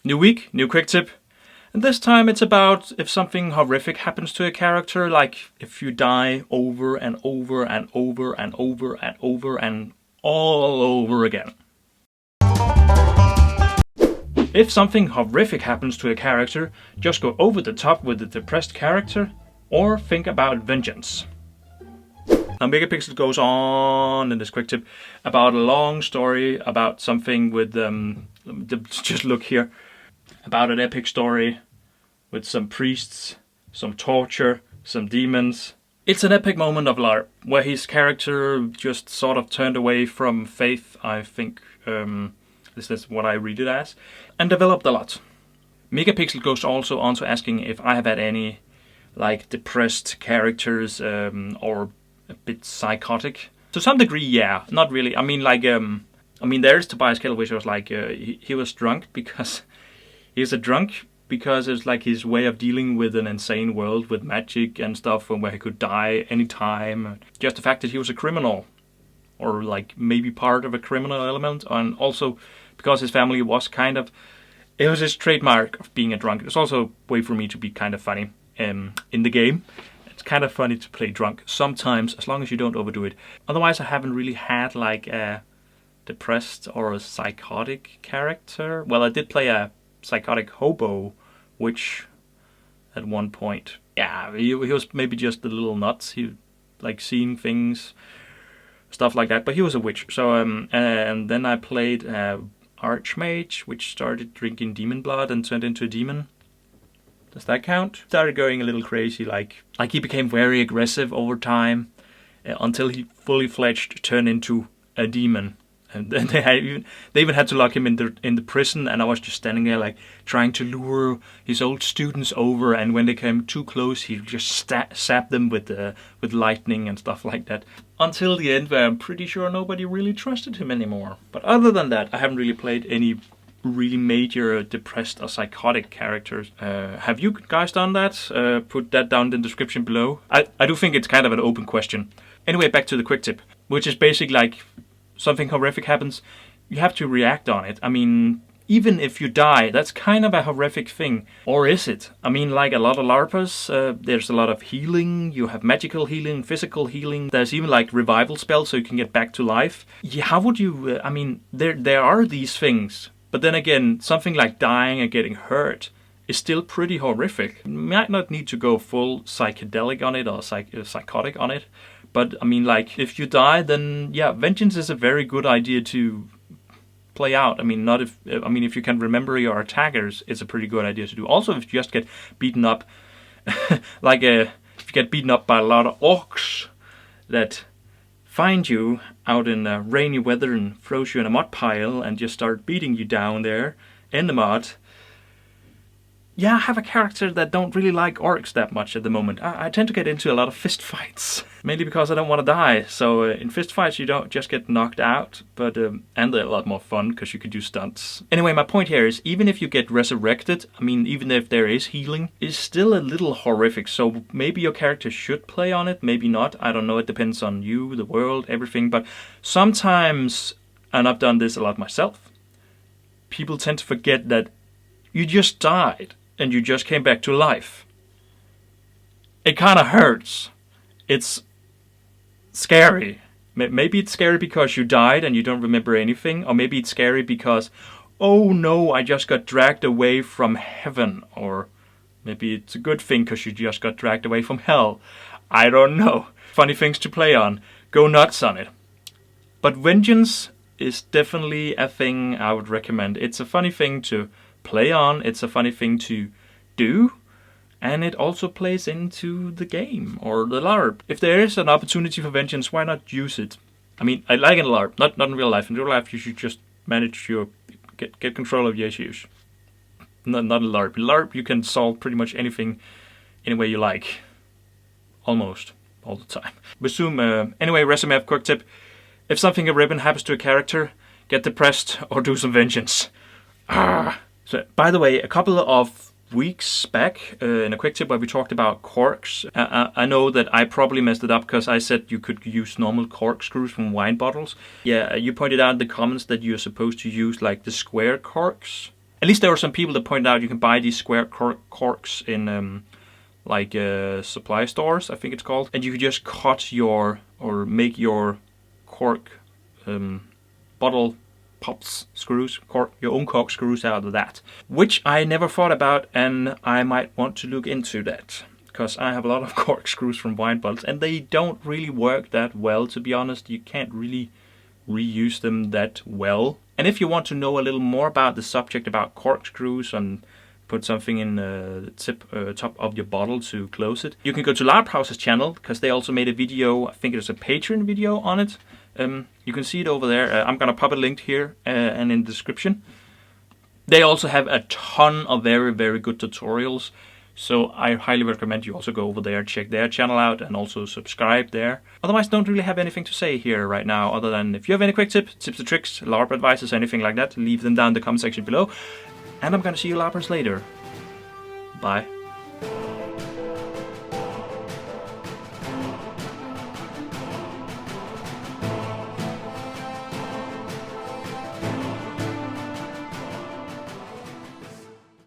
New week, new quick tip. And this time it's about if something horrific happens to a character, like if you die over and over and over and over and over and all over again. If something horrific happens to a character, just go over the top with the depressed character, or think about vengeance. Now Megapixel goes on in this quick tip about a long story about something with, just look here, about an epic story with some priests, some torture, some demons. It's an epic moment of LARP, where his character just sort of turned away from faith, I think, this is what I read it as, and developed a lot. Megapixel goes also on to asking if I have had any like depressed characters or a bit psychotic. To some degree, yeah, not really. I mean, like, there's Tobias Kettle, which was like, he was drunk because he's a drunk because it's like his way of dealing with an insane world with magic and stuff, and where he could die anytime. Just the fact that he was a criminal, or like maybe part of a criminal element, and also because his family was kind of, it was his trademark of being a drunk. It's also a way for me to be kind of funny in the game. It's kind of funny to play drunk sometimes, as long as you don't overdo it. Otherwise, I haven't really had like a depressed or a psychotic character. Well, I did play a psychotic hobo, which at one point, yeah, he was maybe just a little nuts. He like seeing things, stuff like that. But he was a witch. So and then I played Archmage, which started drinking demon blood and turned into a demon. Does that count? Started going a little crazy, like he became very aggressive over time until he fully fledged turned into a demon. And then they even had to lock him in the prison, and I was just standing there like trying to lure his old students over, and when they came too close, he just zapped them with lightning and stuff like that. Until the end, where I'm pretty sure nobody really trusted him anymore. But other than that, I haven't really played any really major depressed or psychotic characters. Have you guys done that? Put that down in the description below. I do think it's kind of an open question. Anyway, back to the quick tip, which is basically like something horrific happens, you have to react on it. I mean, even if you die, that's kind of a horrific thing. Or is it? I mean, like a lot of LARPers, there's a lot of healing. You have magical healing, physical healing. There's even like revival spells so you can get back to life. Yeah, how would you, I mean, there are these things. But then again, something like dying and getting hurt is still pretty horrific. You might not need to go full psychedelic on it or psychotic on it. But I mean, like, if you die, then yeah, vengeance is a very good idea to play out. I mean, if you can remember your attackers, it's a pretty good idea to do. Also, if you just get beaten up, if you get beaten up by a lot of orcs that find you out in rainy weather and throws you in a mud pile and just start beating you down there in the mud. Yeah, I have a character that don't really like orcs that much at the moment. I tend to get into a lot of fist fights, mainly because I don't want to die. So in fist fights you don't just get knocked out, but and they're a lot more fun because you can do stunts. Anyway, my point here is even if you get resurrected, I mean, even if there is healing, it's still a little horrific. So maybe your character should play on it, maybe not. I don't know. It depends on you, the world, everything. But sometimes, and I've done this a lot myself, people tend to forget that you just died. And you just came back to life. It kind of hurts. It's scary. Maybe it's scary because you died and you don't remember anything. Or maybe it's scary because, oh no, I just got dragged away from heaven. Or maybe it's a good thing because you just got dragged away from hell. I don't know. Funny things to play on. Go nuts on it. But vengeance is definitely a thing I would recommend. It's a funny thing to play on, it's a funny thing to do, and it also plays into the game or the LARP. If there is an opportunity for vengeance, why not use it? I mean, I like in LARP, not in real life. In real life, you should just manage your get control of your issues. Not in LARP. In LARP, you can solve pretty much anything any way you like, almost all the time. Resume. Anyway, resume of quick tip: if something horrific happens to a character, get depressed or do some vengeance. So, by the way, a couple of weeks back in a quick tip where we talked about corks, I know that I probably messed it up because I said you could use normal corkscrews from wine bottles. Yeah, you pointed out in the comments that you're supposed to use like the square corks. At least there were some people that pointed out you can buy these square corks in like supply stores, I think it's called, and you could just cut your or make your cork bottle pops screws, your own cork screws out of that, which I never thought about, and I might want to look into that because I have a lot of cork screws from wine bottles and they don't really work that well, to be honest. You can't really reuse them that well. And if you want to know a little more about the subject about corkscrews and put something in the top of your bottle to close it, you can go to Larp Houses channel because they also made a video, I think it was a Patreon video on it. You can see it over there. I'm gonna pop a link here and in the description. They also have a ton of very, very good tutorials. So I highly recommend you also go over there, check their channel out, and also subscribe there. Otherwise, don't really have anything to say here right now, other than if you have any quick tips or tricks, LARP advices, anything like that, leave them down in the comment section below. And I'm gonna see you LARPers later. Bye.